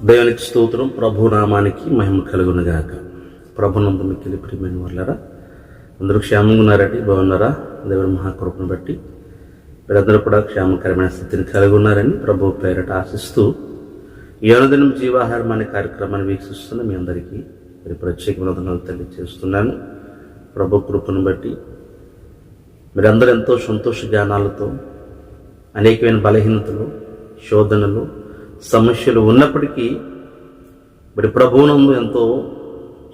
దేవునికి స్తోత్రం. ప్రభు నామానికి మహిమ కలుగునుగాక. ప్రభునందు మిక్కిలి ప్రియమైన వాళ్ళారా, అందరూ క్షేమంగా ఉన్నారండి? బాగున్నారా? దేవుని మహాకృపను బట్టి మీరందరూ కూడా క్షేమకరమైన స్థితిని కలిగి ఉన్నారని ప్రభు పేరట ఆశిస్తూ ఈ అనుదినం జీవాహారం అనే కార్యక్రమాన్ని వీక్షిస్తున్న మీ అందరికీ మరి ప్రత్యేకమైన వందనాలు తెలియజేస్తున్నాను. ప్రభు కృపను బట్టి మీరందరూ ఎంతో సంతోష జ్ఞానాలతో అనేకమైన బలహీనతలు, శోధనలు, సమస్యలు ఉన్నప్పటికీ మరి ప్రభువునందు ఎంతో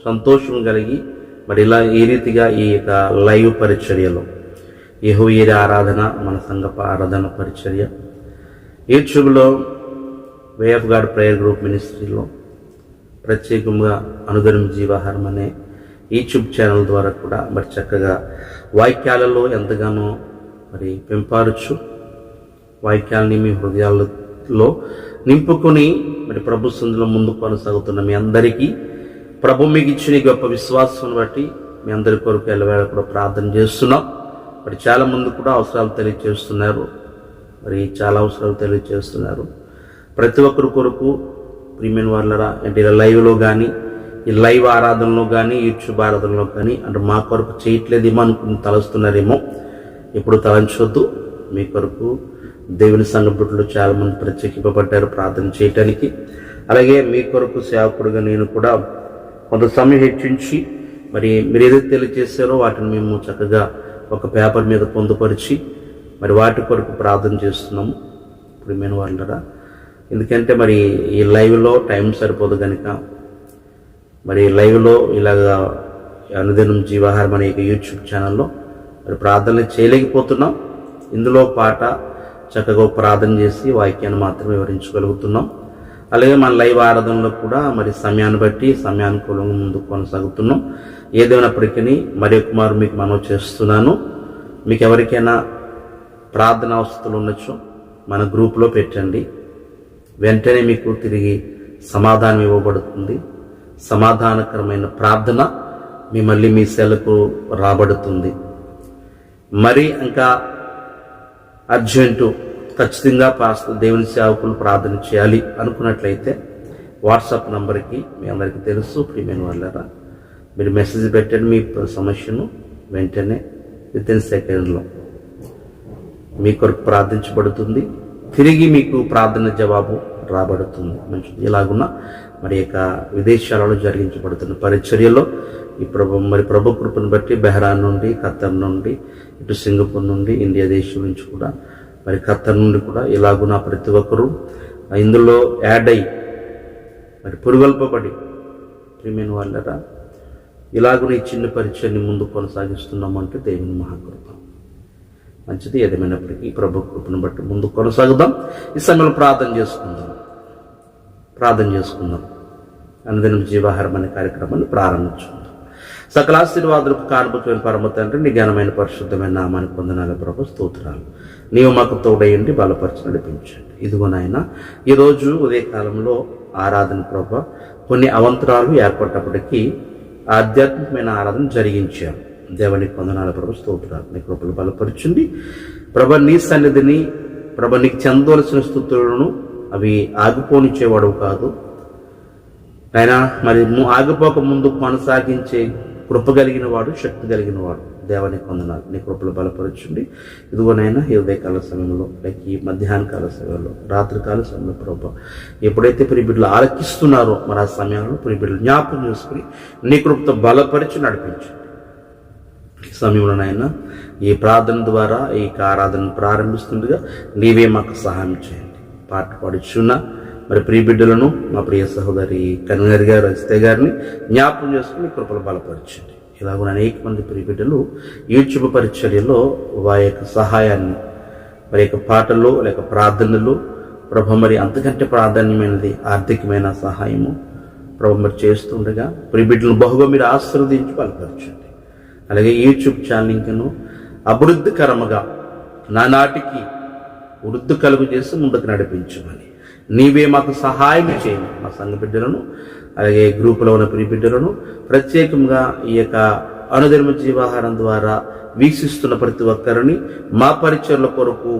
సంతోషం కలిగి మరి ఇలా ఈ రీతిగా ఈ యొక్క లైవ్ పరిచర్యలో యెహోవా ఆరాధన, మన సంగప ఆరాధన పరిచర్య యూట్యూబ్లో way of God prayer group మినిస్ట్రీలో ప్రత్యేకంగా అనుదినం జీవాహారం అనే యూట్యూబ్ ఛానల్ ద్వారా కూడా మరి చక్కగా వాక్యాలలో ఎంతగానో మరి పెంపారుచు వాక్యాలని మీ హృదయాలలో నింపుకొని మరి ప్రభు సందులో ముందు కొనసాగుతున్న మీ అందరికీ ప్రభు మీకు ఇచ్చిన గొప్ప విశ్వాసం బట్టి మీ అందరి కొరకు ఎల్లవేళ కూడా ప్రార్థన చేస్తున్నాం. మరి చాలా మంది కూడా అవసరాలు తెలియజేస్తున్నారు. మరి చాలా అవసరాలు తెలియజేస్తున్నారు. ప్రతి ఒక్కరి కొరకు ప్రియమైన వాళ్ళరా, అంటే ఇలా లైవ్లో కానీ ఈ లైవ్ ఆరాధనలో కానీ యూట్యూబ్ ఆరాధనలో కానీ అంటే మా కొరకు చేయట్లేదేమో అనుకుని తలస్తున్నారేమో. ఇప్పుడు తలంచొద్దు. మీ కొరకు దేవుని సంఘ బిడ్డలు చాలా మంది ప్రత్యేకింపబడ్డారు ప్రార్థన చేయటానికి. అలాగే మీ కొరకు సేవకుడుగా నేను కూడా కొంత సమయం హెచ్చించి మరి మీరు ఏదైతే తెలియజేశారో వాటిని మేము చక్కగా ఒక పేపర్ మీద పొందుపరిచి మరి వాటి కొరకు ప్రార్థన చేస్తున్నాము. ఇప్పుడు మేము వాళ్ళరా, ఎందుకంటే మరి ఈ లైవ్లో టైం సరిపోదు కనుక మరి లైవ్లో ఇలాగా అనుదినం జీవాహారం అనే యూట్యూబ్ ఛానల్లో మరి ప్రార్థనలు చేయలేకపోతున్నాం. ఇందులో పాట చక్కగా ప్రార్థన చేసి వాక్యాన్ని మాత్రమే వివరించగలుగుతున్నాం. అలాగే మన లైవ్ ఆరాధనలో కూడా మరి సమయాన్ని బట్టి సమయానుకూలంగా ముందుకు కొనసాగుతున్నాం. ఏదేమైనప్పటికీ మరి కుమారు మీకు మనవి చేస్తున్నాను, మీకు ఎవరికైనా ప్రార్థన అవసరాలు ఉండొచ్చో మన గ్రూప్లో పెట్టండి. వెంటనే మీకు తిరిగి సమాధానం ఇవ్వబడుతుంది. సమాధానకరమైన ప్రార్థన మళ్ళీ మీ సెలకు రాబడుతుంది. మరి ఇంకా అర్జెంటు ఖచ్చితంగా దేవుని సేవకులు ప్రార్థన చేయాలి అనుకున్నట్లయితే వాట్సాప్ నంబర్కి మీ అందరికీ తెలుసు ప్రియమైన వాళ్ళరా, మీరు మెసేజ్ పెట్టండి. మీ సమస్యను వెంటనే వితిన్ సెకండ్లో మీ కొరకు ప్రార్థించబడుతుంది. తిరిగి మీకు ప్రార్థన జవాబు రాబడుతుంది. మంచిది. ఇలాగున్న మరి యొక్క విదేశాలలో జరిగించబడుతున్న పరిచర్యలో ఈ ప్రభు కృపను బట్టి బెహ్రాన్ నుండి, ఖత్తర్ నుండి, ఇటు సింగపూర్ నుండి, ఇండియా దేశం నుంచి కూడా మరి ఖత్తర్ నుండి కూడా ఇలాగున్న ప్రతి ఒక్కరూ ఇందులో యాడ్ అయ్యి మరి పురుగొల్పబడి ప్రియమైన వాళ్ళరా ఇలాగున ఈ చిన్న పరిచయాన్ని ముందు కొనసాగిస్తున్నామంటే దేవుని మహాకృప. మంచిది. ఏదేమైనప్పటికీ ప్రభు కృపను బట్టి ముందు కొనసాగుదాం. ఈ సమయంలో ప్రార్థన చేసుకుందాం. అనుదినం జీవాహారం అనే కార్యక్రమాన్ని ప్రారంభించుకుందాం. సకల ఆశీర్వాదాలకు కారణభూతమైన పరమ తండ్రి, నీ జ్ఞానమైన పరిశుద్ధమైన నామానికి వందనాలు ప్రభు, స్తోత్రాలు. నీవు మాకు తోడయండి, బలపరిచి నడిపించండి. ఇదిగో నాయన, ఈరోజు ఉదయకాలంలో ఆరాధన ప్రభు కొన్ని అవంతరాలు ఏర్పడినప్పటికీ ఆధ్యాత్మికమైన ఆరాధన జరిగించారు. దేవునికి వందనాలు ప్రభు, స్తోత్రాలు. నీ కృపలు బలపరచండి ప్రభు. నీ సన్నిధిని ప్రభు నీకు చెందవలసిన స్తుతులను అవి ఆగిపోనిచ్చేవాడు కాదు ఆయన. మరి ఆగిపోక ముందు కొనసాగించే కృప కలిగిన వాడు, శక్తి కలిగిన వాడు. దేవానికి వందనాలు. నీ కృపలు బలపరచండి. ఇదిగోనైనా ఈ ఉదయకాల సమయంలో, లైక్ ఈ మధ్యాహ్న కాల సమయంలో, రాత్రికాల సమయంలో ప్రభు ఎప్పుడైతే ప్రియబిడ్డలు ఆలకిస్తున్నారో మరి ఆ సమయంలో ప్రియబిడ్డలు జ్ఞాపకం చేసుకుని నీ కృపతో బలపరిచి నడిపించండి. ఈ సమయంలోనైనా ఈ ప్రార్థన ద్వారా ఈ ఆరాధనను ప్రారంభిస్తుండగా నీవే మాకు సహాయం చేయండి. పాట పాడుచున్న మరి ప్రియ బిడ్డలను మా ప్రియ సహోదరి కన్వీనర్ గారు రజిత గారిని జ్ఞాపకం చేసుకుని కృపలు బలపరచండి. ఇలాగ అనేక మంది ప్రియ బిడ్డలు యూట్యూబ్ పరిచర్యలో వారి యొక్క సహాయాన్ని మరి యొక్క పాటలు లేక ప్రార్థనలు ప్రభు మరి అంతకంటే ప్రాధాన్యమైనది ఆర్థికమైన సహాయము ప్రభు మరి చేస్తుండగా ప్రియ బిడ్డలను బహుగా మీరు ఆశీర్వదించి బలపరచండి. అలాగే యూట్యూబ్ ఛానల్ ఇంకను అభివృద్ధికరముగా నానాటికి వృద్ధి కలుగు చేసి ముందుకు నడిపించమని నీవే మాకు సహాయం చేయండి. మా సంఘ బిడ్డలను అలాగే గ్రూపులో ఉన్న ప్రియ బిడ్డలను ప్రత్యేకంగా ఈ యొక్క అనుదిన జీవాహారం ద్వారా వీక్షిస్తున్న ప్రతి ఒక్కరిని మా పరిచర్ల కొరకు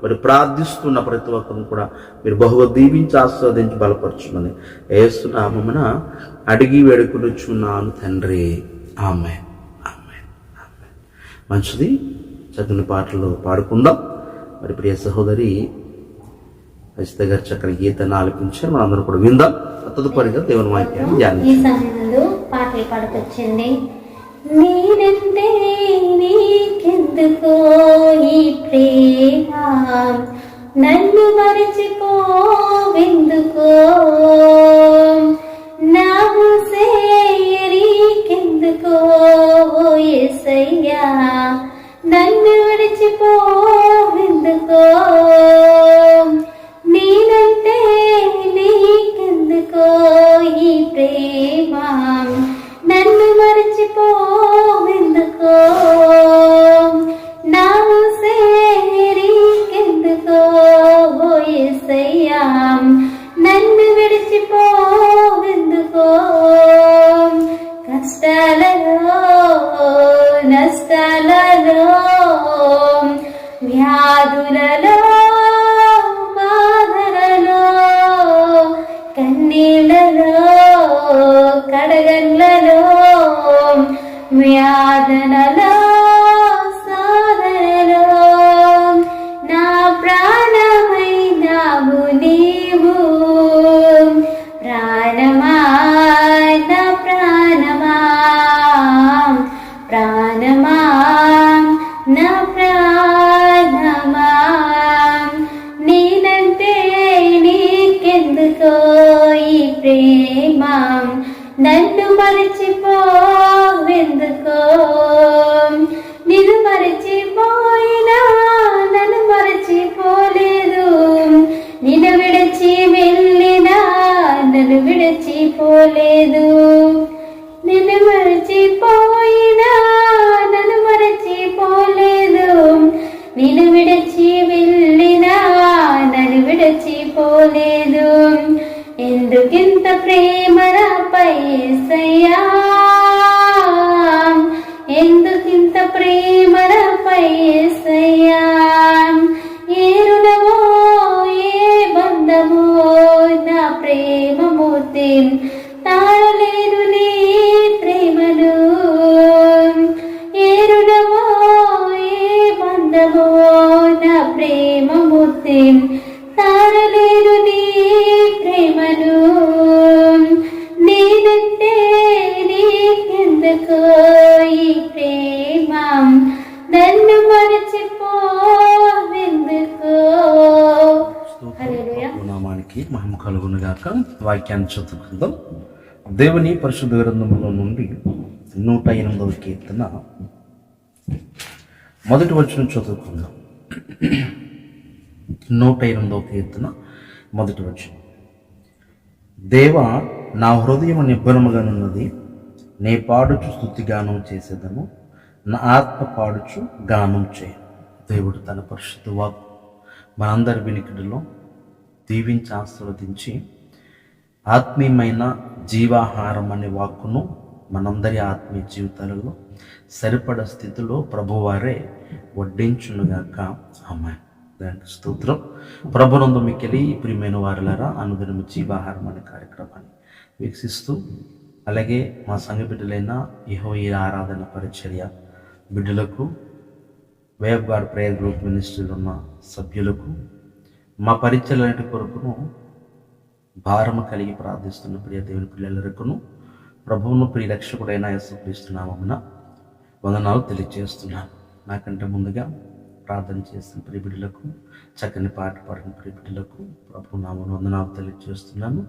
మరి ప్రార్థిస్తున్న ప్రతి ఒక్కరిని కూడా మీరు బహుగా దీవించి ఆస్వాదించి బలపరచుమని యేసు నామమున అడిగి వేడుకొనుచున్నాను తండ్రి. ఆమేన్. ఆమేన్. ఆమేన్. మంచిది, చక్కని పాటలు పాడుకుందాం. మరి ప్రియ సహోదరి హసిత గారు చక్కని గీతాన్ని ఆలపించారు, మనందరం కూడా విందాం. తదుపరిగా దేవుని వాక్యాన్ని ధ్యానించాం. పాటలు పాడుకొచ్చింది. నేనంటే నీకెందుకో ఈ ప్రేమ, నన్ను మరచిపోవెందుకో, నా సేయరీకెందుకో యేసయ్యా, నన్ను మరచిపోవెందుకో, నేనంటే నీకెందుకో ఈ ప్రేమ, నన్ను మరచిపోవెందుకో, నా సేరీకెందుకో యేసయ్యా, నన్ను విడిచిపోవెందుకో, కష్టాలలో నష్టాలలో వ్యాధులలో బాధలలో కన్నీళ్ళలో కడగండ్లలో వ్యాధనలో సాధనలో నా ప్రాణమైనావు నీవు, ప్రాణమా నా ప్రాణమా, ప్రాణమా నా ప్రాణమా, నేనంటే నీకెందుకో ఈ ప్రేమ, నన్ను మరచిపోవెందుకో, నిన్ను మరచిపోయినా నన్ను మరచిపోలేదు, నిన్ను విడిచి వెళ్ళినా నన్ను విడిచిపోలేదు, నిన్ను మరచిపోయినా నన్ను మరచిపోలేదు, నిన్ను విడిచి వెళ్ళినా నన్ను విడిచిపోలేదు, ఎందుకింత ప్రేమ నాపై యేసయ్యా, ఎందుకింత ప్రేమ నాపై యేసయ్యా, ఏ రుణమో ఏ బంధమో నా ప్రేమమూర్తి తాళలేను నీ ప్రేమను, ఏ రుణమో ఏ బంధమో నా ప్రేమమూర్తి తారలేను నీ ప్రేమను, నేనంటే నీకెందుకో ఈ ప్రేమ, నన్ను మరచిపోవెందుకో. నామానికి మహిమ కలుగును గాక. వాక్యాన్ని చదువుకుందాం. దేవుని పరిశుద్ధ గ్రంథములో నుండి 108వ కీర్తన మొదటి వచనం చదువుకుందాం. 108వ కీర్తన మొదటి వచనం. దేవా, నా హృదయం నిబ్బరముగానున్నది, నే పాడుచు స్తుతి గానం చేసేదను, నా ఆత్మ పాడుచు గానం చేయ. దేవుడు తన పరిశుద్ధ వాక్కు మనందరి వినికిడిలో దీవించి ఆశీర్వదించి ఆత్మీయమైన జీవాహారం అనే వాక్కును మనందరి ఆత్మీయ జీవితాలలో సరిపడ స్థితిలో ప్రభువారే వడ్డించునుగాక. ఆమేన్. దానికి స్తోత్రం. ప్రభునందు మిక్కిలి ప్రియమైన వారులారా, అనుదినము జీవాహారం అనే కార్యక్రమాన్ని వీక్షిస్తూ అలాగే మా సంఘ బిడ్డలైన యెహోవా ఆరాధన పరిచర్య బిడ్డలకు, way of God prayer group మినిస్ట్రీలో ఉన్న సభ్యులకు, మా పరిచర్యలన్నిటి కొరకును భారము కలిగి ప్రార్థిస్తున్న ప్రియ దేవుని పిల్లలకును ప్రభువును ప్రియరక్షకుడైన యేసుక్రీస్తు నామమున వందనాలు తెలియజేస్తున్నాను. నాకంటే ముందుగా ప్రార్థన చేసిన ప్రియబిడ్డలకు, చక్కని పాట పాడిన ప్రియబిడ్డలకు ప్రభు నామమున వందనాలు తెలియజేస్తున్నాను.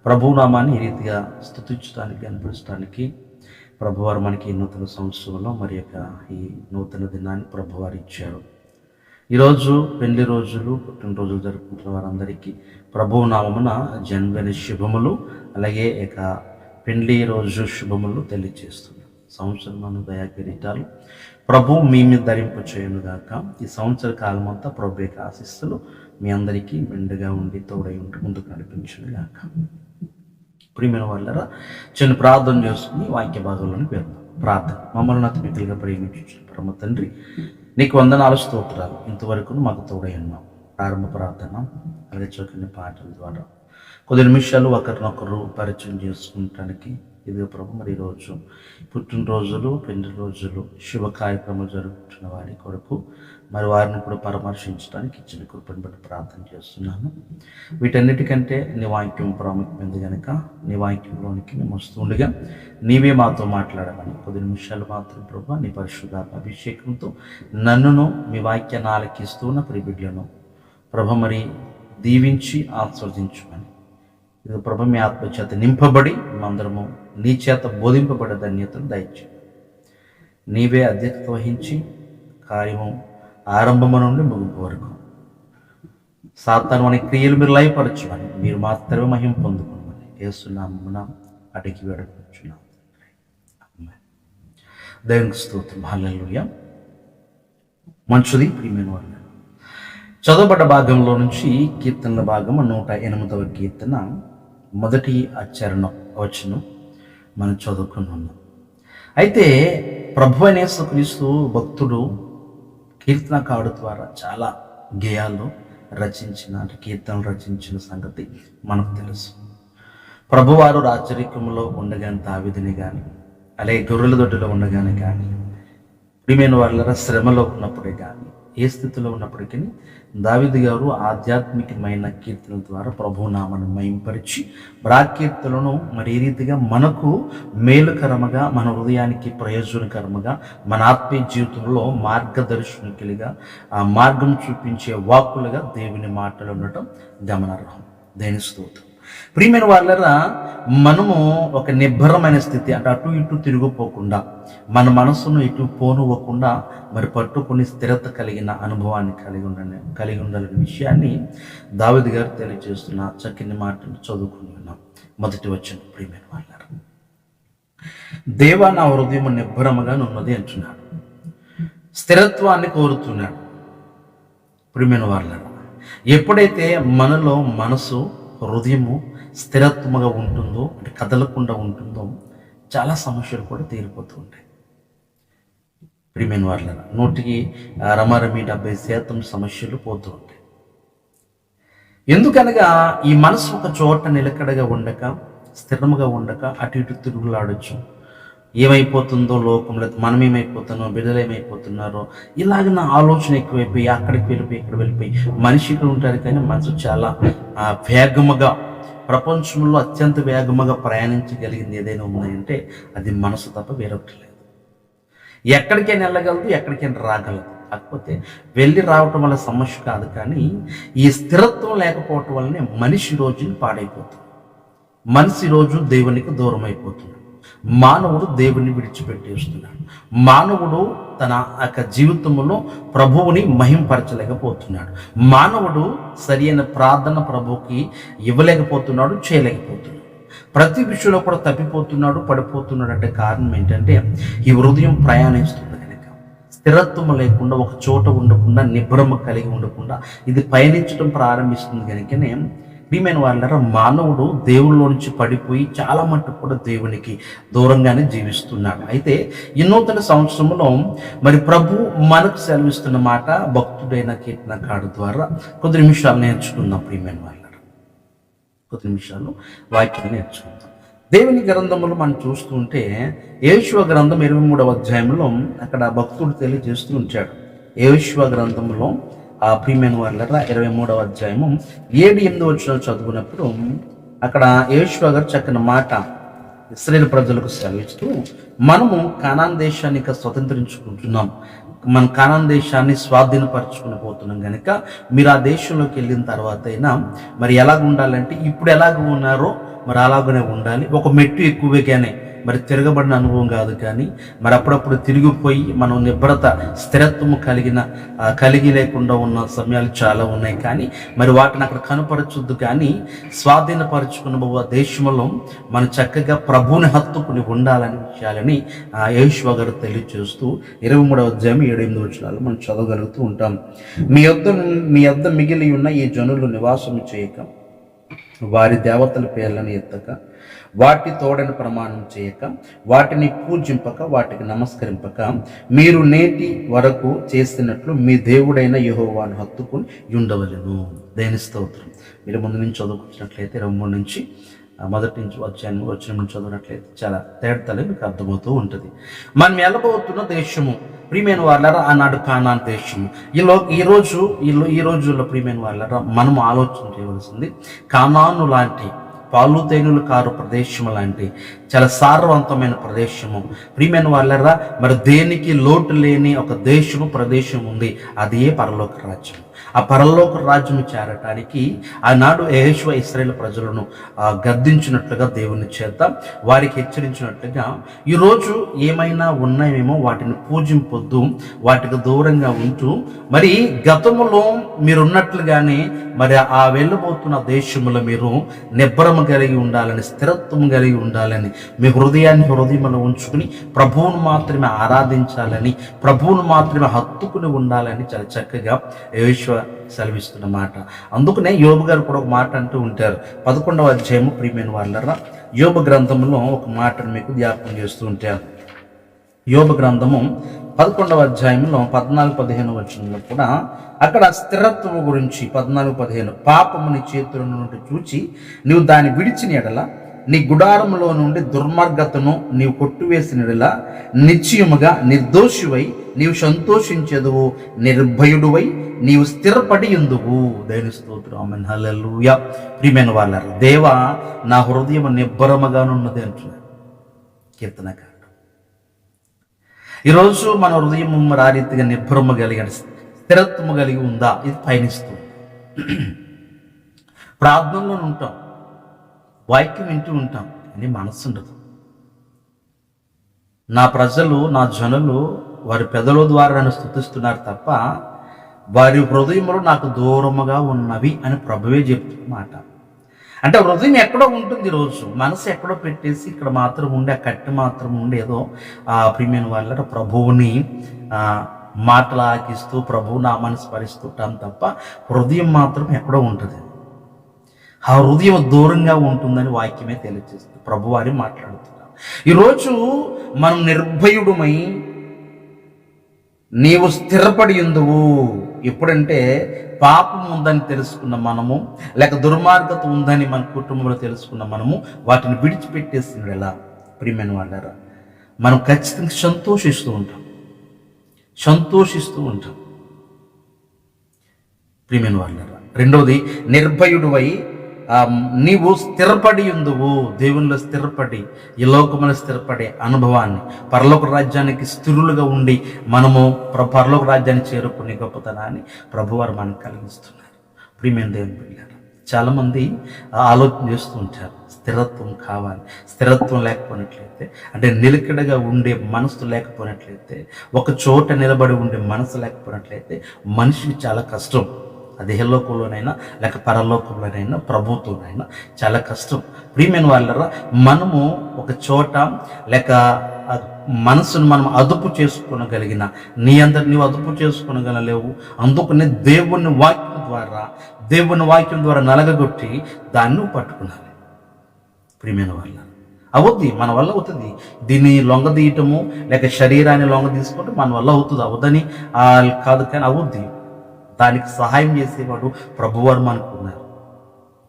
ప్రభు నామాన్ని ఈ రీతిగా స్తుతించడానికి, కనపరచడానికి ప్రభువారు మనకి ఈ నూతన సంవత్సరంలో మరి యొక్క ఈ నూతన దినాన్ని ప్రభువారు ఇచ్చారు. ఈరోజు పెళ్లి రోజులు, పుట్టినరోజులు జరుపుకుంటున్న వారందరికీ ప్రభువు నామమున జన్మదిన శుభములు, అలాగే ఇక పెళ్లి రోజు శుభములు తెలియజేస్తున్నాను. సంవత్సరం దయా కిరీటాలు ప్రభు మీ మీద ధరింపు చేయనుగాక. ఈ సంవత్సర కాలం అంతా ప్రభు యొక్క ఆశీస్సులు మీ అందరికీ మెండుగా ఉండి తోడై ఉండి ముందుకు నడిపించునుగాక. ప్రియమైన వాళ్ళరా, చిన్న ప్రార్థన చేసుకుని వాక్య భాగంలోని వెళ్దాం. ప్రార్థన. మమ్మల్ని అతిమితులుగా ప్రేమించు పరమ తండ్రి, నీకు వందనాలు, స్తోత్రాలు. ఇంతవరకు మాకు తోడై ఉన్నావు. ప్రారంభ ప్రార్థన అలాగే చక్కని పాటల ద్వారా కొద్ది నిమిషాలు ఒకరినొకరు పరిచయం చేసుకుంటానికి ఇదే ప్రభు. మరి ఈరోజు పుట్టినరోజులు, పెళ్లి రోజులు, శుభ కార్యక్రమాలు జరుగుతున్న వారి కొరకు మరి వారిని కూడా పరామర్శించడానికి ఇచ్చిన కృపను బట్టి ప్రార్థన చేస్తున్నాను. వీటన్నిటికంటే నీ వాక్యం ప్రాముఖ్యమైనది కనుక నీ వాక్యంలోనికి మేము వస్తుండగా నీవే మాతో మాట్లాడమని కొద్ది నిమిషాలు మాత్రం ప్రభు నీ పరిశుద్ధాత్మ అభిషేకంతో నన్నును మీ వాక్యాన్ని ఆలకిస్తూ ఉన్న ప్రియబిడ్డలను ప్రభు మరి దీవించి ఆస్వాదించమని ఇది ప్రభు మీ ఆత్మ చేత నింపబడి మేమందరము నీ చేత బోధింపబడే ధన్యతను దయచేయండి. నీవే అధ్యక్షత వహించి కార్యము ఆరంభము నుండి ముగింపు వరకు సాతాను అనే క్రియలు మీరు లయపరచమని మీరు మాత్రమే మహిమ పొందుకోమని యేసునామమున అడిగి వేడుకొనుచున్నాం. దేవునికి స్తోత్రం. హల్లెలూయా. మంచిది ప్రియమైన వారు, చదవబడ్డ భాగంలో నుంచి కీర్తనల భాగం 108వ కీర్తన మొదటి వచనం మనం చదువుకుని ఉన్నాం. అయితే ప్రభు అయిన యేసుక్రీస్తు భక్తుడు కీర్తనకారుడు ద్వారా చాలా గేయాలు రచించిన కీర్తనలు రచించిన సంగతి మనకు తెలుసు. ప్రభువారు రాచరికంలో ఉండగానే దావీదుని కానీ అలాగే గొర్రెల దొడ్డిలో ఉండగానే కానీ ప్రియమైన వాళ్ళ శ్రమలో ఉన్నప్పుడే కానీ ఏ స్థితిలో ఉన్నప్పటికీ దావీదు గారు ఆధ్యాత్మికమైన కీర్తనల ద్వారా ప్రభు నామాన్ని మహింపరిచి కీర్తనలను మరి ఈ రీతిగా మనకు మేలుకరముగా, మన హృదయానికి ప్రయోజనకరముగా, మన ఆత్మీయ జీవితంలో మార్గదర్శకులుగా ఆ మార్గం చూపించే వాక్కులుగా దేవుని మాటలు ఉండటం గమనార్హం. దేని స్తోత్రం. ప్రియమైన వాళ్ళరా, మనము ఒక నిబ్బరమైన స్థితి అంటే అటు ఇటు తిరిగిపోకుండా మన మనసును ఇటు పోనివ్వకుండా మరి పట్టుకుని స్థిరత కలిగిన అనుభవాన్ని కలిగి ఉండాలనే విషయాన్ని దావీదు గారు తెలియజేస్తున్న చక్కని మాటను చదువుకుని ఉన్నాం. మొదటి వచనం, ప్రియమైన వాళ్ళరా, దేవా నా హృదయం నిబ్బరముగా ఉన్నది అంటున్నాడు, స్థిరత్వాన్ని కోరుతున్నాడు. ప్రియమైన వాళ్ళరా, ఎప్పుడైతే మనలో మనసు హృదయము స్థిరత్వముగా ఉంటుందో అంటే కదలకుండా ఉంటుందో చాలా సమస్యలు కూడా తీరిపోతూ ఉంటాయి. ప్రియమైన వాళ్ళరా, 70% సమస్యలు పోతూ ఉంటాయి. ఎందుకనగా ఈ మనసు ఒక చోట నిలకడగా ఉండక, స్థిరముగా ఉండక అటు ఇటు తిరుగులాడచ్చు. ఏమైపోతుందో లోకంలో, మనం ఏమైపోతున్నాం, బిడ్డలు ఏమైపోతున్నారో ఇలాగ నా ఆలోచన ఎక్కువైపోయి అక్కడికి వెళ్ళిపోయి ఇక్కడ వెళ్ళిపోయి మనిషి ఇక్కడ ఉంటారు కానీ మనసు చాలా వేగముగా, ప్రపంచంలో అత్యంత వేగముగా ప్రయాణించగలిగింది ఏదైనా ఉందంటే అది మనసు తప్ప వేరొకటి లేదు. ఎక్కడికైనా వెళ్ళగలదు, ఎక్కడికైనా రాగలదు. కాకపోతే వెళ్ళి రావటం వల్ల సమస్య కాదు, కానీ ఈ స్థిరత్వం లేకపోవటం వల్లనే మనిషి రోజుని పాడైపోతుంది. మనిషి రోజు దేవునికి దూరం అయిపోతుంది. మానవుడు దేవుని విడిచిపెట్టేస్తున్నాడు. మానవుడు తన యొక్క జీవితంలో ప్రభువుని మహింపరచలేకపోతున్నాడు. మానవుడు సరి అయిన ప్రార్థన ప్రభువుకి ఇవ్వలేకపోతున్నాడు, చేయలేకపోతున్నాడు. ప్రతి విషయంలో కూడా తప్పిపోతున్నాడు, పడిపోతున్నాడు. అంటే కారణం ఏంటంటే ఈ హృదయం ప్రయాణిస్తుంది కనుక, స్థిరత్వం లేకుండా ఒక చోట ఉండకుండా, నిబ్రమ కలిగి ఉండకుండా ఇది పయనించడం ప్రారంభిస్తుంది కనుకనే ప్రియమైన వాళ్ళ మానవుడు దేవుళ్ళలో నుంచి పడిపోయి చాలా మట్టుకు కూడా దేవునికి దూరంగానే జీవిస్తున్నాడు. అయితే ఈ నూతన సంవత్సరంలో మరి ప్రభు మనకు సెలవిస్తున్న మాట భక్తుడైన కీర్తనకారుడు ద్వారా కొద్ది నిమిషాలు నేర్చుకుందాం. ప్రియమైన వాళ్ళ కొద్ది నిమిషాలు వాక్యాన్ని నేర్చుకుందాం. దేవుని గ్రంథములు మనం చూస్తుంటే యేషువ గ్రంథం 23వ అధ్యాయంలో అక్కడ భక్తుడు తెలియజేస్తూ ఉంచాడు. యేషువ గ్రంథంలో ప్రియమైన వాళ్ళ 23వ అధ్యాయము 7-8 వచనాలు చదువుకున్నప్పుడు అక్కడ యేషువ గారు చక్కని మాట ఇశ్రాయేలు ప్రజలకు సెలవిస్తూ, మనము కానాన్ దేశాన్ని స్వతంత్రించుకుంటున్నాం, మన కానాన్ దేశాన్ని స్వాధీనపరచుకుని పోతున్నాం కనుక మీరు ఆ దేశంలోకి వెళ్ళిన తర్వాత అయినా మరి ఎలాగ ఉండాలంటే ఇప్పుడు ఎలాగ ఉన్నారో మరి అలాగనే ఉండాలి. ఒక మెట్టు ఎక్కువగానే మరి తిరగబడిన అనుభవం కాదు, కానీ మరి అప్పుడప్పుడు తిరిగిపోయి మనం నిబ్రత స్థిరత్వము కలిగి లేకుండా ఉన్న సమయాలు చాలా ఉన్నాయి. కానీ మరి వాటిని అక్కడ కనపరచొద్దు, కానీ స్వాధీనపరచుకున్న దేశంలో మనం చక్కగా ప్రభువుని హత్తుకుని ఉండాలని విషయాలని యేషువ గారు తెలియజేస్తూ 23వ అధ్యాయం 7-8 వచనాలు మనం చదవగలుగుతూ ఉంటాం. మీ యొద్ద మిగిలి ఉన్న ఈ జనులు నివాసం చేయక వారి దేవతల పేర్లను ఎత్తక, వాటి తోడని ప్రమాణం చేయక, వాటిని పూజింపక, వాటికి నమస్కరింపక, మీరు నేటి వరకు చేస్తున్నట్లు మీ దేవుడైన యెహోవాను హత్తుకుని ఉండవలెను. దేని స్తోత్రం. మీరు ముందు నుంచి చదువుకున్నట్లయితే 23 నుంచి మొదటి నుంచి వచ్చిన నుంచి చదివినట్లయితే చాలా తేడతలే మీకు అర్థమవుతూ ఉంటుంది. మనం వెళ్ళబోతున్న దేశము ప్రియమైన వాళ్ళారా ఆనాడు కానాన్ దేశము. ఈ రోజుల్లో ప్రియమైన వాళ్ళారా మనం ఆలోచన చేయవలసింది, కానాను లాంటి పాలు తేనెలు కారు ప్రదేశం లాంటి చాలా సారవంతమైన ప్రదేశము ప్రియమైన వాళ్ళరా, మరి దేనికి లోటు లేని ఒక దేశము ప్రదేశం ఉంది, అదే పరలోక రాజ్యం. ఆ పరలోక రాజ్యం చేరటానికి ఆనాడు యెహోషువ ఇశ్రాయేలు ప్రజలను గద్దించినట్లుగా దేవుని చేత వారికి హెచ్చరించినట్లుగా ఈరోజు ఏమైనా ఉన్నాయేమో వాటిని పూజింపొద్దు, వాటికి దూరంగా ఉంటూ మరి గతములో మీరున్నట్లుగానే మరి ఆ వెళ్ళబోతున్న దేశంలో మీరు నిబ్బరము కలిగి ఉండాలని, స్థిరత్వం కలిగి ఉండాలని, మీ హృదయంలో ఉంచుకుని ప్రభువును మాత్రమే ఆరాధించాలని, ప్రభువును మాత్రమే హత్తుకుని ఉండాలని చాలా చక్కగా యెహోషువ సెలవిస్తున్న మాట. అందుకనే యోబు గారు కూడా ఒక మాట అంటూ ఉంటారు. 11వ అధ్యాయము ప్రియమైన వాళ్ళరా, యోబు గ్రంథంలో ఒక మాటను మీకు జ్ఞాపకం చేస్తూ ఉంటారు. యోబు గ్రంథము 11వ అధ్యాయంలో 14-15 వచనంలో కూడా అక్కడ స్థిరత్వం గురించి 14-15, పాపము నీ చేతుల నుండి చూచి నీవు దాన్ని విడిచిన ఎడల, నీ గుడారములో నుండి దుర్మార్గతను నీవు కొట్టివేసిన ఎడల నిశ్చయముగా నిర్దోషివై నీవు సంతోషించెదవు, నిర్భయుడువై నీవు స్థిరపడి ఉందువు. దేవుని స్తోత్రం. ఆమేన్. హల్లెలూయా. ప్రియమైన వాళ్ళారా, దేవా నా హృదయం నిబ్బరముగానున్నది అంటున్నాడు కీర్తనకారుడు. ఈరోజు మన హృదయం మరి ఆ రీతిగా నిబ్బరము కలిగి స్థిరత్వము కలిగి ఉందా? ఇది పయనిస్తుంది. ప్రార్థనలో ఉంటాం, వాక్యం వింటూ ఉంటాం, కానీ మనస్సు ఉండదు. నా ప్రజలు, నా జనులు వారి పెదల ద్వారా నన్ను స్తుతిస్తున్నారు తప్ప వారి హృదయములు నాకు దూరముగా ఉన్నవి అని ప్రభువే చెప్తున్నమాట. అంటే హృదయం ఎక్కడో ఉంటుంది, రోజు మనసు ఎక్కడో పెట్టేసి ఇక్కడ మాత్రం ఉండి, ఆ కట్టి మాత్రం ఉండి ఏదో ప్రియమైన వాళ్ళ ప్రభువుని మాటలు ఆకిస్తూ ప్రభువు నామాన్ని స్మరిస్తుంటాం తప్ప హృదయం మాత్రం ఎక్కడో ఉంటుంది. ఆ హృదయం దూరంగా ఉంటుందని వాక్యమే తెలియజేస్తుంది. ప్రభువారి మాట్లాడుతున్నాం. ఈరోజు మనం నిర్భయుడుమై నీవు స్థిరపడి ఉందువు. ఎప్పుడంటే పాపం ఉందని తెలుసుకున్న మనము, లేక దుర్మార్గత ఉందని మన కుటుంబంలో తెలుసుకున్న మనము వాటిని విడిచిపెట్టేసిన ఎలా ప్రియమైన వాళ్ళారా, మనం ఖచ్చితంగా సంతోషిస్తూ ఉంటాం ప్రియమైన వాళ్ళారా. రెండవది, నిర్భయుడువై నీవు స్థిరపడి ఉందువు. దేవునిలో స్థిరపడి, ఈ లోకములో స్థిరపడే అనుభవాన్ని, పరలోక రాజ్యానికి స్థిరులుగా ఉండి మనము పరలోక రాజ్యాన్ని చేరుకునే గొప్పతనాన్ని ప్రభువారు మనకు కలిగిస్తున్నారు. ప్రియమైన దేవుని బిడ్డలారా, చాలామంది ఆలోచన చేస్తూ ఉంటారు, స్థిరత్వం కావాలి. స్థిరత్వం లేకపోయినట్లయితే, అంటే నిలకడగా ఉండే మనసు లేకపోయినట్లయితే, ఒక చోట నిలబడి ఉండే మనసు లేకపోయినట్లయితే మనిషికి చాలా కష్టం. అది ఇహలోకంలోనైనా లేక పరలోకంలోనైనా ప్రభుత్వంలోనైనా చాలా కష్టం. ప్రియమైన వాళ్ళరా, మనము ఒక చోట లేక మనసును మనం అదుపు చేసుకోగలిగిన, నీ అందరు నీవు అదుపు చేసుకోగలలేవు. అందుకనే దేవుని వాక్యం ద్వారా నలగగొట్టి దాన్ని పట్టుకున్నాలి. ప్రియమైన వాళ్ళ అవుద్ది, మన వల్ల అవుతుంది. దీన్ని లొంగదీయటము లేక శరీరాన్ని లొంగ తీసుకుంటే మన వల్ల అవుతుంది, అవుద్దని కాదు, కానీ అవుద్ది. దానికి సహాయం చేసేవాడు ప్రభువారు మనకున్నారు.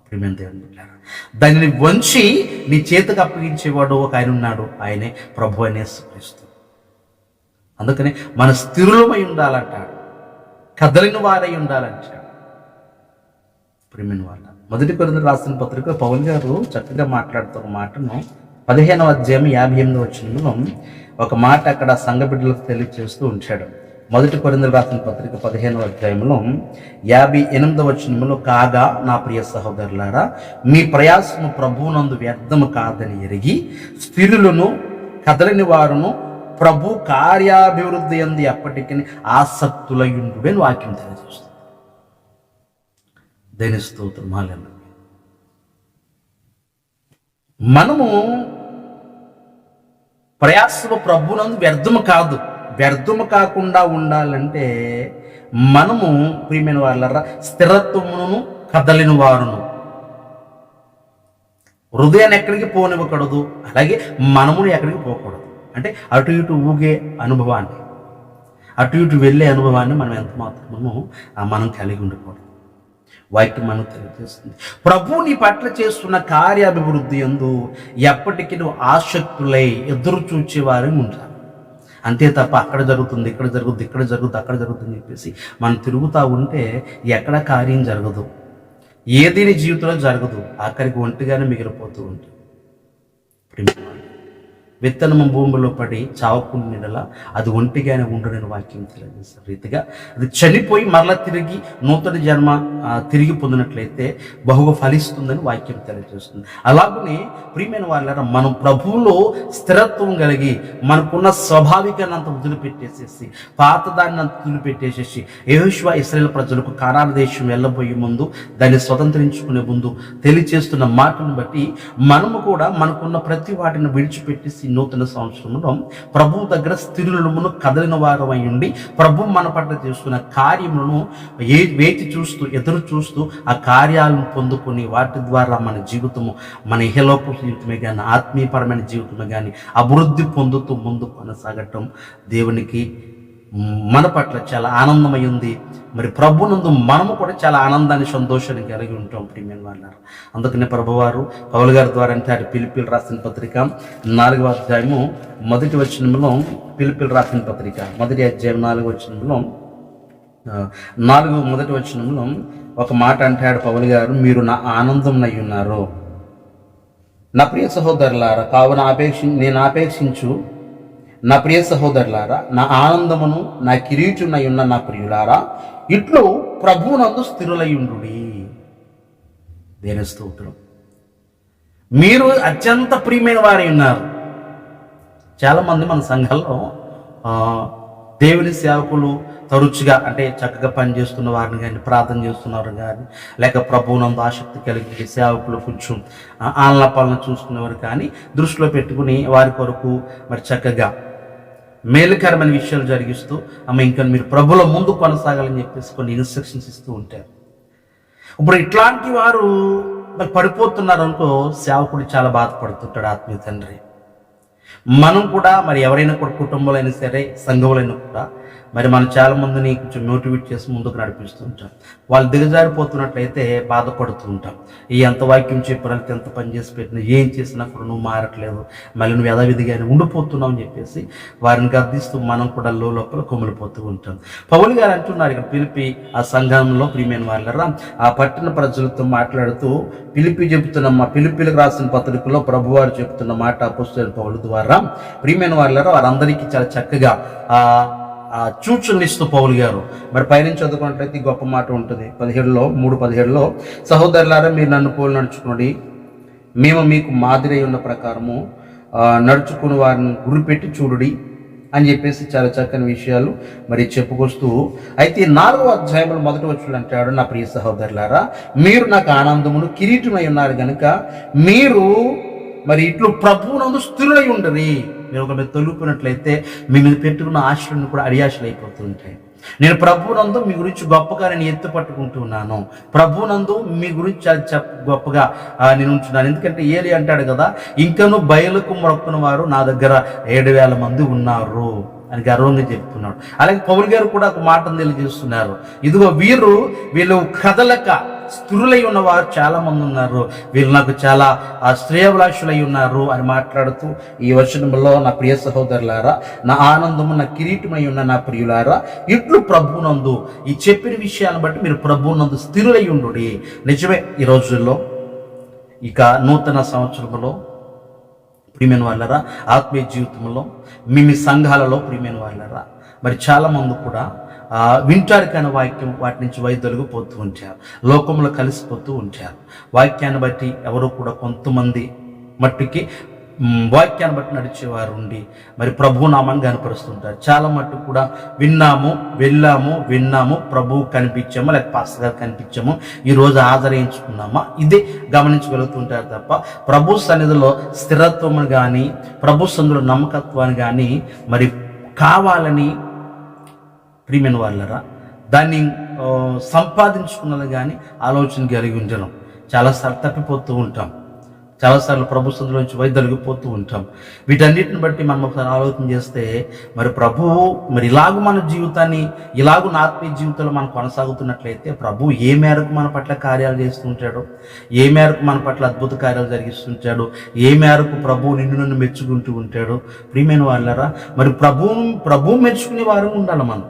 ప్రియమైన దేవుని బిడ్డలారా, దానిని వంచి నీ చేతికి అప్పగించేవాడు ఒక ఆయన ఉన్నాడు, ఆయనే ప్రభు అయిన యేసుక్రీస్తు. అందుకని మన స్థిరులమై ఉండాలంటాడు, కదలిన వారై ఉండాలంటాడు. ప్రియమైన వాళ్ళ, 1 కొరింథీయులకు రాసిన పత్రిక పౌలు గారు చక్కగా మాట్లాడుతున్న మాటను 15వ అధ్యాయం 58వ వచనంలో ఒక మాట అక్కడ సంఘ బిడ్డలకు తెలియజేస్తూ ఉంచాడు. 1 కొరింథీయులకు రాసిన పత్రిక 15వ అధ్యాయంలో 58వ వచనంలో, కాగా నా ప్రియ సహోదరులారా, మీ ప్రయాసము ప్రభువునందు వ్యర్థము కాదని ఎరిగి స్థిరులను కదలని వారును ప్రభు కార్యాభివృద్ధి అంది ఎప్పటికీ ఆసక్తులయుండు అని వాక్యం తెలియజేస్తుంది. దేని స్తోత్రం. హల్లెలూయా. మనము ప్రయాసము ప్రభువునందు వ్యర్థము కాకుండా ఉండాలంటే మనము ప్రియమైన వాళ్ళరా స్థిరత్వమును కదలిన వారును హృదయాన్ని ఎక్కడికి పోనివ్వకూడదు, అలాగే మనమును ఎక్కడికి పోకూడదు. అంటే అటు ఇటు ఊగే అనుభవాన్ని, అటు ఇటు వెళ్ళే అనుభవాన్ని మనం ఎంత మాత్రమో మనం కలిగి ఉండకూడదు. వాక్యం మనం తెలియజేస్తుంది, ప్రభు నీ పట్ల చేస్తున్న కార్యాభివృద్ధి యందు ఎప్పటికీ నువ్వు ఆసక్తులై ఎదురు చూచేవారే ఉంటారు. అంతే తప్ప అక్కడ జరుగుతుంది, ఇక్కడ జరుగుతుంది, ఇక్కడ జరుగుతుంది, అక్కడ జరుగుతుంది చెప్పేసి మనం తిరుగుతూ ఉంటే ఎక్కడ కార్యం జరగదు, ఏది నీ జీవితంలో జరగదు, ఆఖరికి ఒంటిగానే మిగిలిపోతూ ఉంటుంది. విత్తనము భూమిలో పడి చావకుండా అది ఒంటిగానే ఉండునని వాక్యం తెలియజేస్తారు రీతిగా అది చనిపోయి మరలా తిరిగి నూతన జన్మ తిరిగి పొందినట్లయితే బహుగా ఫలిస్తుందని వాక్యం తెలియజేస్తుంది. అలాగనే ప్రియమైన వాళ్ళ మనం ప్రభువులో స్థిరత్వం కలిగి మనకున్న స్వాభావికాన్ని అంత వదిలిపెట్టేసేసి, పాతదాన్ని అంత వదిలిపెట్టేసేసి, యెహోషువ ఇశ్రాయేలు ప్రజలకు కానాను దేశం వెళ్ళబోయే ముందు, దాన్ని స్వతంత్రించుకునే ముందు తెలియజేస్తున్న మాటను బట్టి మనము కూడా మనకున్న ప్రతి వాటిని విడిచిపెట్టేసి నూతన సంవత్సరంలో ప్రభు దగ్గర స్థిరులను కదలిన వారమై ఉండి ప్రభు మన పట్ల చేస్తున్న కార్యములను వేచి చూస్తూ ఎదురు చూస్తూ ఆ కార్యాలను పొందుకొని వాటి ద్వారా మన జీవితము, మన ఇహలోక జీవితమే కానీ ఆత్మీయపరమైన జీవితమే కానీ అభివృద్ధి పొందుతూ ముందు కొనసాగటం దేవునికి మన పట్ల చాలా ఆనందమై ఉంది. మరి ప్రభునందు మనము కూడా చాలా ఆనందాన్ని, సంతోషాన్ని కలిగి ఉంటాం ప్రియమైన వాళ్ళారు. అందుకనే ప్రభువారు పౌలు గారి ద్వారా అంటే పిలిపిలు రాసిన పత్రిక 4వ అధ్యాయము 1వ వచనంలో, పిలిపిలు రాసిన పత్రిక 1వ అధ్యాయం 4వ వచనంలో 1వ వచనంలో ఒక మాట అంటాడు పౌలు గారు, మీరు నా ఆనందం అయి ఉన్నారు నా ప్రియ సహోదరులారా, కావున నేను ఆపేక్షించు నా ప్రియ సహోదరులారా, నా ఆనందమును నా కిరీటునై ఉన్న నా ప్రియులారా, ఇట్లు ప్రభువునందు స్థిరులయుండు. దేని స్తోత్రం. మీరు అత్యంత ప్రియమైన వారై ఉన్నారు. చాలామంది మన సంఘాల్లో దేవుని సేవకులు తరచుగా అంటే చక్కగా పనిచేస్తున్న వారిని కానీ, ప్రార్థన చేస్తున్నవారు కానీ, లేక ప్రభువునందు ఆసక్తి కలిగి సేవకులు కొంచెం ఆలన పాలన చూసుకునేవారు కానీ దృష్టిలో పెట్టుకుని వారి కొరకు మరి చక్కగా మేలుకరమైన విషయాలు జరిగిస్తూ ఇంకా మీరు ప్రభులో ముందు కొనసాగాలని చెప్పేసి కొన్ని ఇన్స్ట్రక్షన్స్ ఇస్తూ ఉంటారు. ఇప్పుడు ఇట్లాంటి వారు మరి పడిపోతున్నారు అనుకో, సేవకుడు చాలా బాధపడుతుంటాడు ఆత్మీయ తండ్రి. మనం కూడా మరి ఎవరైనా కూడా కుటుంబంలో అయినా సరే, సంఘంలో కూడా మరి మనం చాలా మందిని కొంచెం మోటివేట్ చేసి ముందుకు నడిపిస్తూ ఉంటాం. వాళ్ళు దిగజారిపోతున్నట్లయితే బాధపడుతూ ఉంటాం. ఎంత వాక్యం చెప్పినంత, ఎంత పని చేసి పెట్టినా, ఏం చేసినా కూడా నువ్వు మారట్లేదు, మళ్ళీ నువ్వు యథావిధిగానే ఉండిపోతున్నావు అని చెప్పేసి వారిని గద్దిస్తూ మనం కూడా లోపల కొమిలిపోతూ ఉంటాం. పౌలు గారు అంటున్నారు ఇక్కడ పిలిపి ఆ సంఘంలో ప్రియమైన వాళ్ళరా, ఆ పట్టణ ప్రజలతో మాట్లాడుతూ పిలిపిలకు రాసిన పత్రికలో ప్రభువారు చెబుతున్న మాట అపోస్తలుడైన పౌలు ద్వారా ప్రియమైన వాళ్ళరా వారందరికీ చాలా చక్కగా సూచనలు ఇస్తూ పౌలు గారు మరి పైనుంచి చదువుకున్నట్లయితే గొప్ప మాట ఉంటుంది. 3:17 సహోదరులారా, మీరు నన్ను పోలి నడుచుకుని మేము మీకు మాదిరి ఉన్న ప్రకారము నడుచుకుని వారిని గురిపెట్టి చూడుడి అని చెప్పేసి చాలా చక్కని విషయాలు మరి చెప్పుకొస్తూ, అయితే 4వ అధ్యాయంలో 1వ వచనం అంటాడు, నా ప్రియ సహోదరులారా, మీరు నాకు ఆనందమును కిరీటమై ఉన్నారు కనుక మీరు మరి ఇట్లు ప్రభువునందు స్థిరులై ఉండరి. మీరు ఒక మీద తొలిగిపోయినట్లయితే మీ మీద పెట్టుకున్న ఆశలను కూడా అడియాశలు అయిపోతూ ఉంటాయి. నేను ప్రభువునందు మీ గురించి గొప్పగా నేను ఎత్తు పట్టుకుంటున్నాను, ప్రభువునందు మీ గురించి గొప్పగా నేను ఉంటున్నాను. ఎందుకంటే ఏలి అంటాడు కదా, ఇంకను బయలుకు మొక్కున్న వారు నా దగ్గర 7,000 మంది ఉన్నారు అని గర్వంగా చెప్తున్నాడు. అలాగే పౌలు గారు కూడా ఒక మాటను తెలియజేస్తున్నారు, ఇదిగో వీళ్ళు కదలక స్థిరులై ఉన్నవారు చాలా మంది ఉన్నారు, వీళ్ళు నాకు చాలా శ్రేయభిలాషులై ఉన్నారు అని మాట్లాడుతూ ఈ వచనంలో, నా ప్రియ సహోదరులారా, నా ఆనందము నా కిరీటమై ఉన్న నా ప్రియులారా, ఇట్లు ప్రభువునందు, ఈ చెప్పిన విషయాలను బట్టి మీరు ప్రభువునందు స్థిరులై ఉండు. నిజమే, ఈ రోజుల్లో ఇక నూతన సంవత్సరంలో ప్రియమైన వాళ్ళరా, ఆత్మీయ జీవితంలో మీ సంఘాలలో ప్రియమైన వాళ్ళరా మరి చాలామంది కూడా వింటారు కానీ వాక్యం వాటి నుంచి వైదొలిగిపోతూ ఉంటారు, లోకంలో కలిసిపోతూ ఉంటారు. వాక్యాన్ని బట్టి ఎవరు కూడా కొంతమంది మట్టుకి వాక్యాన్ని బట్టి నడిచేవారు ఉండి మరి ప్రభు నామాన్ని కనపరుస్తుంటారు. చాలా మట్టు కూడా విన్నాము ప్రభువు కనిపించామా, లేక పాస్టర్ గారు కనిపించాము, ఈరోజు ఆదరించుకున్నామా, ఇదే గమనించగలుగుతుంటారు తప్ప ప్రభు సన్నిధిలో స్థిరత్వం కానీ, ప్రభు సన్నిధిలో నమ్మకత్వాన్ని కానీ మరి కావాలని ప్రియమైన వాళ్ళరా దాన్ని సంపాదించుకున్నది కానీ ఆలోచన కలిగి ఉండడం చాలాసార్లు తప్పిపోతూ ఉంటాం. చాలాసార్లు ప్రభు సన్నిధిలోంచి వైదొలిగిపోతూ ఉంటాం. వీటన్నిటిని బట్టి మనం ఒకసారి ఆలోచన చేస్తే మరి ప్రభువు మరి ఇలాగూ మన జీవితాన్ని ఇలాగూ నా ఆత్మీయ జీవితంలో మనం కొనసాగుతున్నట్లయితే ప్రభు ఏ మేరకు మన పట్ల కార్యాలు చేస్తుంటాడో, ఏ మేరకు మన పట్ల అద్భుత కార్యాలు జరిగిస్తుంటాడు, ఏ మేరకు ప్రభువు నిన్ను నన్ను మెచ్చుకుంటూ ఉంటాడు. ప్రియమైన వాళ్ళారా, మరి ప్రభువు మెచ్చుకునే వారు ఉండాలి. మనం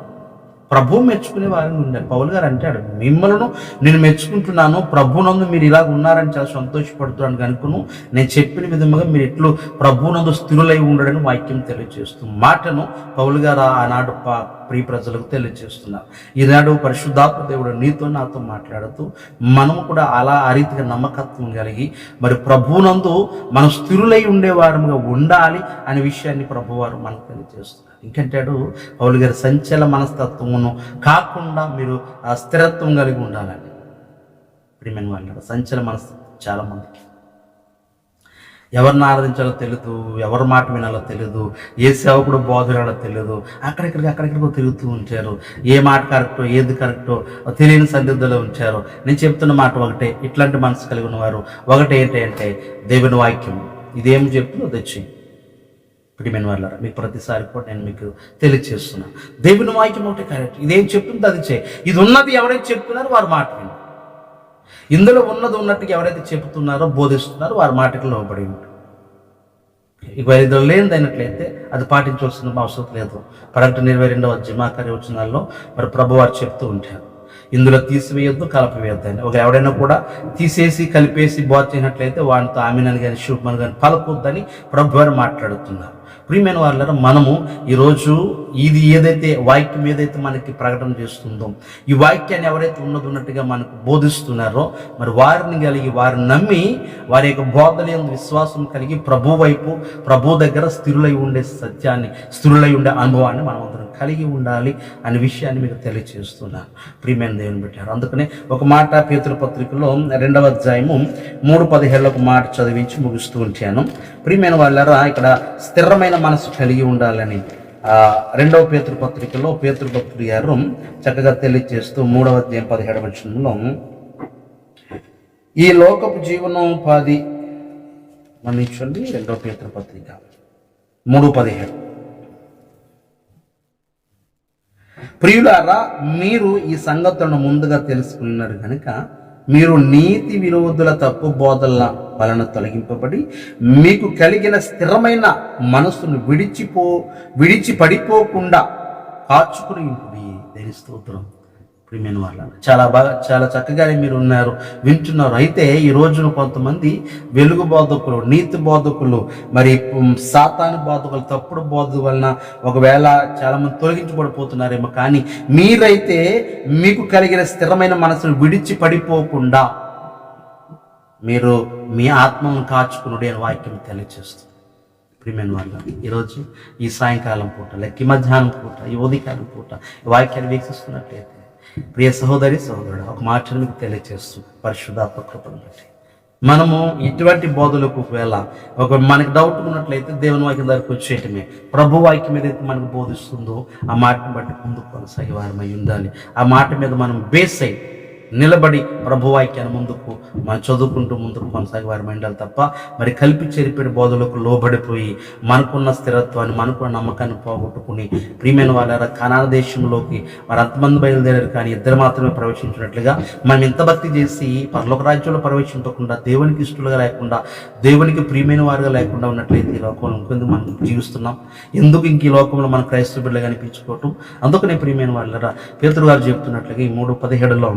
ప్రభు మెచ్చుకునే వారిని ఉండాలి. పౌలు గారు అంటాడు, మిమ్మల్ని నేను మెచ్చుకుంటున్నాను, ప్రభునందు మీరు ఇలాగ ఉన్నారని చాలా సంతోషపడుతున్నాను కనుకను నేను చెప్పిన విధముగా మీరు ఎట్లు ప్రభునందు స్థిరులై ఉండడని వాక్యం తెలియజేస్తూ మాటను పౌలు గారు ఆనాడు ప్రియ ప్రజలకు తెలియజేస్తున్నారు. ఈనాడు పరిశుద్ధాత్మ దేవుడు నీతో నాతో మాట్లాడుతూ మనము కూడా ఆ రీతిగా నమ్మకత్వం కలిగి మరి ప్రభునందు మనం స్థిరులై ఉండేవారముగా ఉండాలి అనే విషయాన్ని ప్రభువారు మనకు తెలియజేస్తున్నారు. ఇంకంటాడు పౌలు గారి సంచల మనస్తత్వమును కాకుండా మీరు ఆ స్థిరత్వం కలిగి ఉండాలని. ప్రియమైన వాళ్ళు, సంచల మనస్తత్వం చాలా మందికి ఎవరిని ఆరాధించాలో తెలియదు, ఎవరి మాట వినాలో తెలియదు, ఏ సేవకుడు బోధనాలో తెలియదు, అక్కడెక్కడికో తిరుగుతూ ఉంచారు. ఏ మాట కరెక్టో ఏది కరెక్టో తెలియని సందిగ్ధలో ఉంచారు. నేను చెప్తున్న మాట ఒకటే, ఇట్లాంటి మనసు కలిగి ఉన్నవారు ఒకటే ఏంటంటే దేవుని వాక్యం ఇదేం చెప్తుందో తెచ్చి. ప్రియమైన వాళ్ళారా, మీకు ప్రతిసారి కూడా నేను మీకు తెలియజేస్తున్నాను, దేవుని వాక్యం ఒకటే కరెక్ట్, ఇదేం చెప్తుందో అది చేయి. ఇది ఉన్నది ఎవరైతే చెప్తున్నారో వారి మాట విను. ఇందులో ఉన్నది ఉన్నట్టుగా ఎవరైతే చెబుతున్నారో బోధిస్తున్నారో వారి మాటకి లోబడి ఉంటారు. ఇక ఇందులో లేనిది అయినట్లయితే అది పాటించవలసిన అవసరం లేదు. ప్రకటన 22వ అధ్యాయం వచనాల్లో మరి ప్రభు వారు చెప్తూ ఉంటారు, ఇందులో తీసివేయొద్దు కలపవేయొద్దు అని. ఒక ఎవడైనా కూడా తీసేసి కలిపేసి బోధ చేయనట్లయితే వాడితో ఆమెనని కానీ శుభమని కానీ పలకొద్దని ప్రభు వారు మాట్లాడుతున్నారు. ప్రియమైన వాళ్ళారా, మనము ఈరోజు ఇది ఏదైతే వాక్యం ఏదైతే మనకి ప్రకటన చేస్తుందో, ఈ వాక్యాన్ని ఎవరైతే ఉన్నట్టుగా మనకు బోధిస్తున్నారో మరి వారిని కలిగి వారిని నమ్మి వారి యొక్క బోధన విశ్వాసం కలిగి ప్రభు వైపు ప్రభు దగ్గర స్థిరులై ఉండే సత్యాన్ని, స్థిరులై ఉండే అనుభవాన్ని మనం అందరం కలిగి ఉండాలి అనే విషయాన్ని మీకు తెలియజేస్తున్నాను. ప్రియమైన దేవుని పెట్టారు. అందుకనే ఒక మాట పేతురు పత్రికలో 2వ అధ్యాయము 3:17 ఒక మాట చదివించి ముగిస్తూ ఉంచాను. ప్రియమైన వాళ్ళారా, ఇక్కడ స్థిరమైన మనసు కలిగి ఉండాలని 2వ పేతురు పత్రికలో పేతురు భక్తుడు గారు చక్కగా తెలియజేస్తూ 3వ అధ్యాయం 17వ వచనంలో ఈ లోకపు జీవనోపాధి మన్నించండి. 2వ పేతురు పత్రిక 3:17 ప్రియులారా, మీరు ఈ సంగతులను ముందుగా తెలుసుకున్నారు కనుక మీరు నీతి విరోధుల తప్పు బోధల వలన తొలగింపబడి మీకు కలిగిన స్థిరమైన మనస్సును విడిచి పడిపోకుండా కాచుకుని ఉంటుంది. దేని స్తోత్రం. ప్రియమైన వాళ్ళ, చాలా చక్కగానే మీరు ఉన్నారు, వింటున్నారు. అయితే ఈ రోజున కొంతమంది వెలుగు బోధకులు, నీతి బోధకులు, మరి సాతాను బోధకులు తప్పుడు బోధ వలన ఒకవేళ చాలా మంది తొలగించబడిపోతున్నారేమో, కానీ మీరైతే మీకు కలిగిన స్థిరమైన మనసును విడిచి పడిపోకుండా మీరు మీ ఆత్మను కాచుకునుడి అని వాక్యం తెలియజేస్తుంది. ప్రియమైన వాళ్ళ, ఈరోజు ఈ సాయంకాలం పూట లేక ఈ మధ్యాహ్నం పూట ఈ ఉదయకాలం పూట ఈ వాక్యాన్ని వీక్షిస్తున్నట్లయితే ప్రియ సహోదరి సహోదరుడు, ఒక మాటను మీకు తెలియజేస్తూ పరిశుద్ధాత్మ కృపను బట్టి మనము ఇటువంటి బోధలకు ఒకవేళ మనకి డౌట్ ఉన్నట్లయితే దేవుని వాక్యం దగ్గరకు వచ్చేయటమే. ప్రభు వాక్యం ఏదైతే మనకు బోధిస్తుందో ఆ మాటను బట్టి ముందుకు కొనసాగే వారమై ఉండాలి. ఆ మాట మీద మనం బేస్ అయి నిలబడి ప్రభు వాక్యాన్ని ముందుకు మనం చదువుకుంటూ ముందుకు కొనసాగే వారి ఉండాలి తప్ప మరి కలిపి చెరిపిడి బోధలకు లోబడిపోయి మనకున్న స్థిరత్వాన్ని, మనకున్న నమ్మకాన్ని పోగొట్టుకుని ప్రియమైన వాళ్ళ కనాన దేశంలోకి మరి అంతమంది బయలుదేరారు కానీ ఇద్దరు మాత్రమే ప్రవేశించినట్లుగా మనం ఎంత భక్తి చేసి పరలోక రాజ్యంలో ప్రవేశించకుండా దేవునికి ఇష్టలుగా లేకుండా దేవునికి ప్రియమైన వారుగా లేకుండా ఉన్నట్లయితే ఈ లోకంలో ఇంకొందుకు మనం జీవిస్తున్నాం. ఎందుకు ఇంక ఈ లోకంలో మన క్రైస్తవ బిడ్డగా అనిపించుకోవటం. అందుకనే ప్రియమైన వాళ్ళరా పేతురు గారు చెప్తున్నట్లుగా ఈ 3:17లో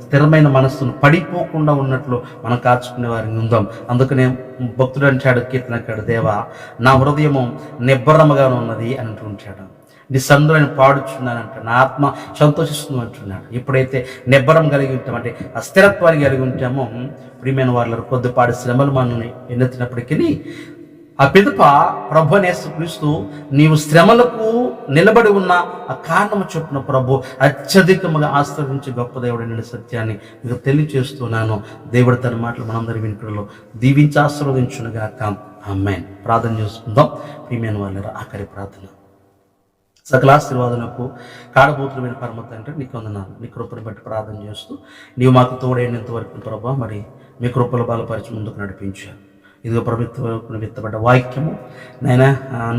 స్థిరమైన మనస్సును పడిపోకుండా ఉన్నట్లు మనం కాచుకునే వారిని ఉందాం. అందుకనే భక్తుడు అంటాడు, కీర్తనకాడు, దేవా నా హృదయము నిబ్బరముగా ఉన్నది అని అంటుంటాడు. నీ సందులను పాడుచున్నానంట, నా ఆత్మ సంతోషిస్తుంది అంటున్నాడు. ఎప్పుడైతే నిబ్బరం కలిగి ఉంటామంటే ఆ స్థిరత్వాన్ని కలిగి ఉంటామో ప్రియమైన వాళ్ళ కొద్దిపాటి శ్రమలు మనల్ని ఎన్నెత్తినప్పటికీ ఆ పిదప ప్రభు యేసుక్రీస్తు నీవు శ్రమలకు నిలబడి ఉన్న ఆ కారణము చొప్పున ప్రభు అత్యధికముగా ఆశీర్వదించే గొప్ప దేవుడైన సత్యాన్ని మీకు తెలియజేస్తున్నాను. దేవుడు తన మాటలు మనందరి వినికిడిలో దీవించి ఆశీర్వదించునుగాక. ఆమేన్. ప్రార్థన చేసుకుందాం. ప్రియమైన వాళ్ళ ఆఖరి ప్రార్థన. సకల ఆశీర్వాదనకు కాడబూతులమైన పరమ తండ్రి నీకు వందనాలు. నీ కృపను బట్టి ప్రార్థన చేస్తూ నీవు మాకు తోడైనంత వరకు ప్రభా మరి మీ కృపలు బలపరిచి ముందుకు నడిపించారు. ఇదిగో ప్రభుత్వం విత్తబడ్డ వాక్యము నైనా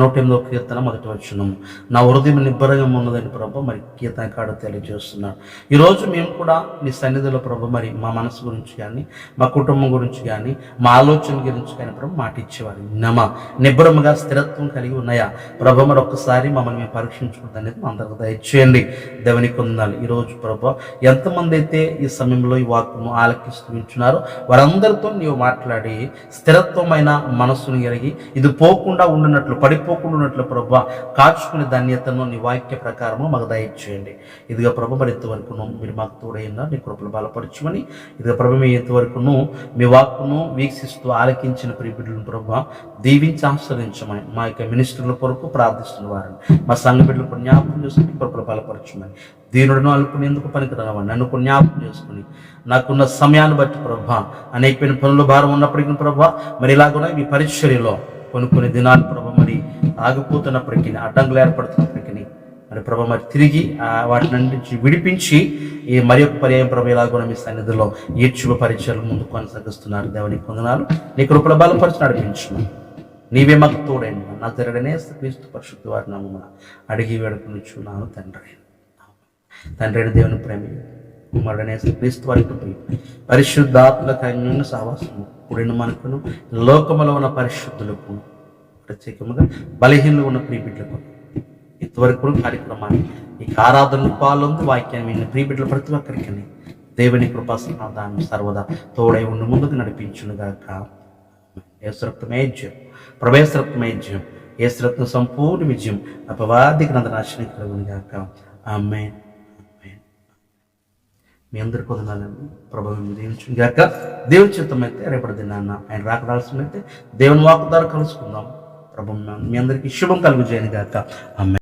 108వ కీర్తన 1వ వచనము, నా హృదయం నిబ్బరంగా ఉన్నదని ప్రభు మరి కీర్తనకారుడు తెలియజేస్తున్నాడు. ఈరోజు మేము కూడా నీ సన్నిధిలో ప్రభు మరి మా మనసు గురించి కానీ, మా కుటుంబం గురించి కానీ, మా ఆలోచన గురించి కానీ ప్రభు మాట ఇచ్చేవారు నమా నిబ్బరముగా స్థిరత్వం కలిగి ఉన్నాయా ప్రభు మరి ఒక్కసారి మమ్మల్ని మేము పరీక్షించుకుంటాం అనేది మా అందరికి దయచేయండి. దేవునికి వందనాలు. ఈరోజు ప్రభు ఎంతమంది అయితే ఈ సమయంలో ఈ వాక్యము ఆలకిస్తూ వింటున్నారో వారందరితో నీవు మాట్లాడి స్థిరత్వమైన మనస్సును కలిగి ఇది పోకుండా ఉండినట్లు, పడిపోకుండా ఉన్నట్లు ప్రభు కాచుకునే ధన్యతను నీ వాక్య ప్రకారము మాకు దయచేయండి. ఇదిగా ప్రభు మరి ఇంతవరకును మీరు మాకు తోడైనా నీ కృపలు బలపరచుమని, ఇదిగా ప్రభు మీ ఇంతవరకును మీ వాక్కును వీక్షిస్తూ ఆలకించిన ప్రియబిడ్డలను ప్రభు దీవించి ఆశ్రయించమని, మా యొక్క మినిస్టర్ల కొరకు ప్రార్థిస్తున్న వారిని మా సంఘ బిడ్డలకు జ్ఞాపకం చేసుకుని కృపలు బలపరచుమని, దీనుడును అల్పుని ఎందుకు పనికిరావని నన్ను జ్ఞాపకం చేసుకుని నాకున్న సమయాన్ని బట్టి ప్రభా అనేకమైన పనుల భారం ఉన్నప్పటికీ ప్రభా మరి ఇలాగున్నా మీ పరిచర్యలో కొన్ని దినాలు ప్రభ మరి ఆగిపోతున్నప్పటికీ, అడ్డంకులు ఏర్పడుతున్నప్పటికీ మరి ప్రభ మరి తిరిగి వాటి నుంచి విడిపించి ఈ మరి ఒక పర్యాయం ప్రభ ఇలాగున్న మీ సన్నిధిలో ఈడ్చుల పరిచయాలు ముందు కొనసాగిస్తున్నారు. దేవునికి వందనాలు. నీ కృపల బలపరిచి నడిపించు. నీవే మాకు తోడైంది. నా జరడనే క్రీస్తు పరిశుద్ధ వారి నామమున అడిగి వేడుకొనిచున్నాను తండ్రి. తండ్రి దేవుని ప్రేమ, కుమారుడనే క్రీస్తు వారి కృప, పరిశుద్ధాత్మక అన్యోన్య సహవాసము కూడిన మనకును లోకములో ఉన్న పరిశుద్ధులకు, ప్రత్యేకముగా బలహీనలు ఉన్న ప్రియబిడ్డలకు ఇంతవరకు కార్యక్రమాన్ని ఈ ఆరాధనలు పాల్గొంది వాక్యాన్ని విన్న ప్రియబిడ్డల ప్రతి ఒక్కరికి దేవుని కృపా సమాధానం సర్వదా తోడై ఉండి ముందుకు నడిపించునుగాక. ఏసురక్తమే జయం, ప్రభేశరక్తమే జయం, ఏసురక్తం సంపూర్ణ విజయం, అపవాదికి నంద నాశనం కలుగునుగాక. ఆమేన్. మీ అందరికి వదనాలండి. ప్రభావం దీవించును గాక. దేవుని చిత్తం అయితే రేపటి దినాన్న ఆయన రాకడాల్సిన అయితే దేవుని వాకు ద్వారా కలుసుకుందాం. ప్రభు మీ అందరికీ శుభం కలుగు చేయను గాక. ఆమేన్.